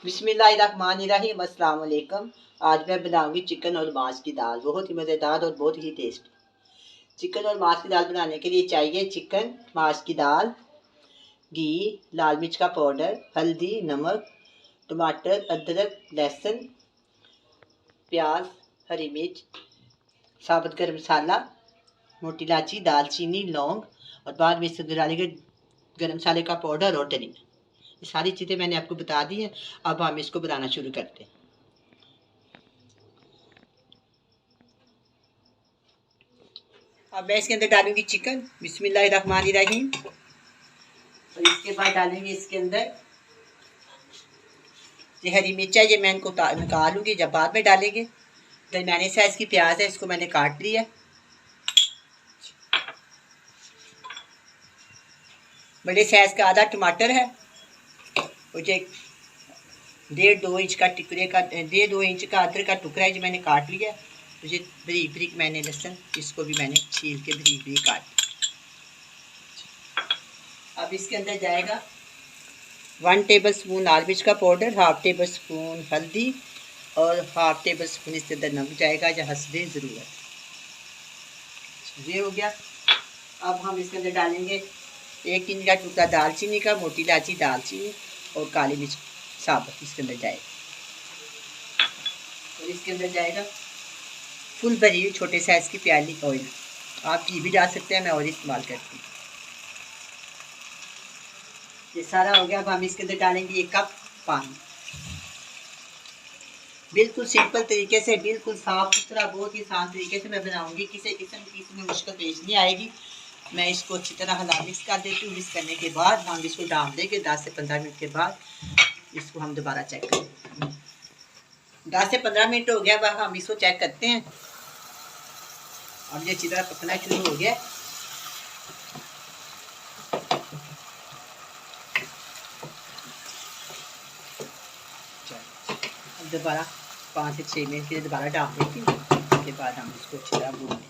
बिस्मिल्लाहिर्रहमानिर्रहीम। अस्सलाम वालेकुम। आज मैं बनाऊंगी चिकन और मांस की दाल, बहुत ही मज़ेदार और बहुत ही टेस्टी। चिकन और मांस की दाल बनाने के लिए चाहिए चिकन, मांस की दाल, घी, लाल मिर्च का पाउडर, हल्दी, नमक, टमाटर, अदरक, लहसुन, प्याज, हरी मिर्च, साबुत गरम मसाला, मोटी इलायची, दालचीनी, लौंग और बाद में इससे डालेंगे गरम मसाले का पाउडर और धनिया। ये सारी चीज़ें मैंने आपको बता दी हैं। अब हम इसको बनाना शुरू करते हैं। अब मैं इसके अंदर डालूंगी चिकन। बिस्मिल्लाहिर्रहमानिर्रहीम। और इसके बाद डालेंगे इसके अंदर ये हरी मिर्च है, ये मैं इनको निकालूंगी, जब बाद में डालेंगे। दरमियाने साइज की प्याज है, इसको मैंने काट लिया। बड़े साइज का आधा टमाटर है और ये 1.5-2 इंच का टुकड़े का 1.5-2 इंच का अदरक का टुकड़ा है, जो मैंने काट लिया। मुझे बारीक बारीक मैंने लहसुन, इसको भी मैंने छील के बारीक बारीक काट लिया। अब इसके अंदर जाएगा 1 टेबल स्पून लाल मिर्च का पाउडर, 1/2 टेबल स्पून हल्दी और 1/2 टेबल स्पून इसके अंदर नमक जाएगा, या हसबे ज़रूरत। ये हो गया। अब हम इसके अंदर डालेंगे 1 इंच का टुकड़ा दालचीनी का, मोटी इलायची, दालचीनी और काली मिर्च साबुत इसके अंदर जाएगा। और इसके अंदर जाएगा फुल भरी हुई छोटे साइज़ की प्याली ऑयल। आप घी भी डाल सकते हैं, मैं ऑयल इस्तेमाल करती हूँ। ये सारा हो गया। अब हम इसके अंदर डालेंगे 1 कप पानी। बिल्कुल सिंपल तरीके से, बिल्कुल साफ सुथरा, बहुत ही आसान तरीके से मैं बनाऊंगी। किसी किस्म की इसमें मुश्किल पेश नहीं आएगी। मैं इसको अच्छी तरह हला मिक्स कर देती हूँ। मिक्स करने के बाद हम इसको डाल देंगे। 10 से 15 मिनट के बाद इसको हम दोबारा चेक करेंगे। 10 से 15 मिनट हो गया। अब हम इसको चेक करते हैं। अब ये अच्छी तरह पकना शुरू हो गया। अब दोबारा 5 से 6 मिनट के लिए दोबारा डाल देती हूँ। उसके बाद हम इसको अच्छी तरह भून लें।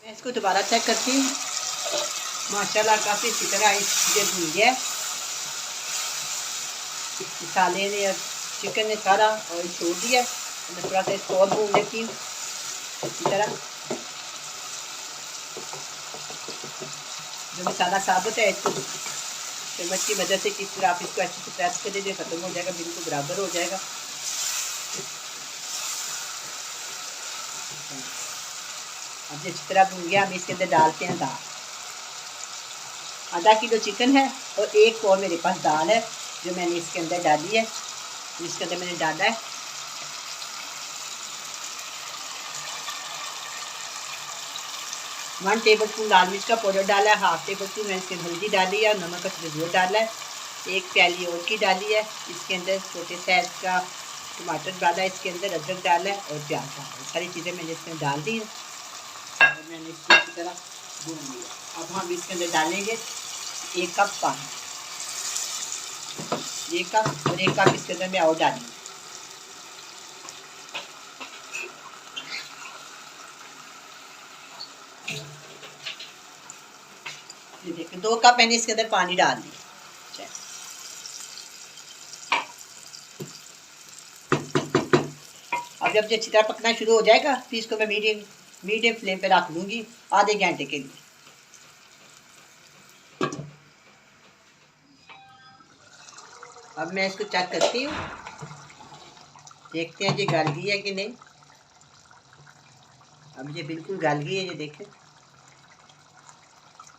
मैं इसको दोबारा चेक करती हूँ। माशाल्लाह काफ़ी अच्छी तरह ये भून गया। मसाले ने और चिकन ने सारा ऑयल छोड़ दिया। मैं थोड़ा सा इसको और भून लेती हूँ अच्छी तरह। जो मसाला साबुत है, इसको चम्मच की मदद से किस तरह आप इसको अच्छे से प्रेस कर दीजिए, ख़त्म हो जाएगा, बिल्कुल बराबर हो जाएगा। अब जिस तरह भून गया, हम इसके अंदर डालते हैं दाल। आधा किलो चिकन है और 1 पाव मेरे पास दाल है, जो मैंने इसके अंदर डाली है। इसके अंदर मैंने डाला है 1 टेबल स्पून लाल मिर्च का पाउडर डाला है, 1/2 टेबल स्पून मैंने इसके हल्दी डाली है और नमक का ज़रूर डाला है। 1 प्याली और की डाली है। इसके अंदर छोटे साइज का टमाटर डाला है, इसके अंदर अदरक डाला है और प्याज डाला है। सारी चीज़ें मैंने इसमें डाल दी हैं और मैंने इसको अच्छी तरह भून लिया। अब हम इसके अंदर डालेंगे 1 कप पानी। 1 कप और 1 कप इसके अंदर मैं और डालूँगी। ये देखिए 2 कप मैंने इसके अंदर पानी डाल दिया। अब जब ये अच्छी तरह पकना शुरू हो जाएगा, तो इसको मैं मीडियम फ्लेम पे रख लूँगी आधे घंटे के लिए। अब मैं इसको चेक करती हूँ, देखते हैं ये गल गई है कि नहीं। अब ये बिल्कुल गल गई है, ये देखें,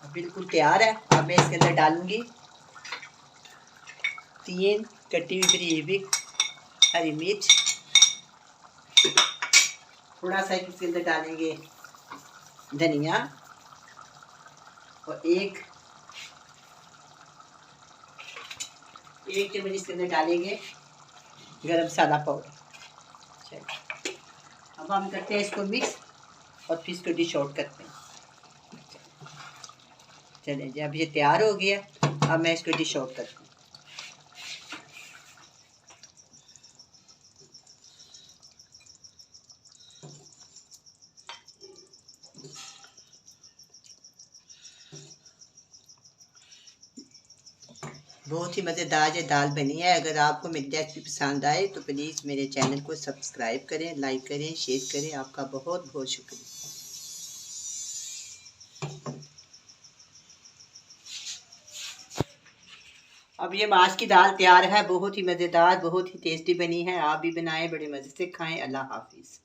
अब बिल्कुल तैयार है। अब मैं इसके अंदर डालूँगी 3 कटी हुई बारीक हरी मिर्च। थोड़ा सा इसके अंदर डालेंगे धनिया और एक चम्मच इसके अंदर डालेंगे गरम मसाला पाउडर। अब हम करते हैं इसको मिक्स और फिर इसको डिश आउट करते हैं। चलें जी, अब ये तैयार हो गया। अब मैं इसको डिश आउट करती हूँ। बहुत ही मज़ेदार ये दाल बनी है। अगर आपको मेरी रेसिपी पसंद आए तो प्लीज़ मेरे चैनल को सब्सक्राइब करें, लाइक करें, शेयर करें। आपका बहुत बहुत शुक्रिया। अब ये मांस की दाल तैयार है, बहुत ही मज़ेदार, बहुत ही टेस्टी बनी है। आप भी बनाएं, बड़े मज़े से खाएं। अल्लाह हाफिज़।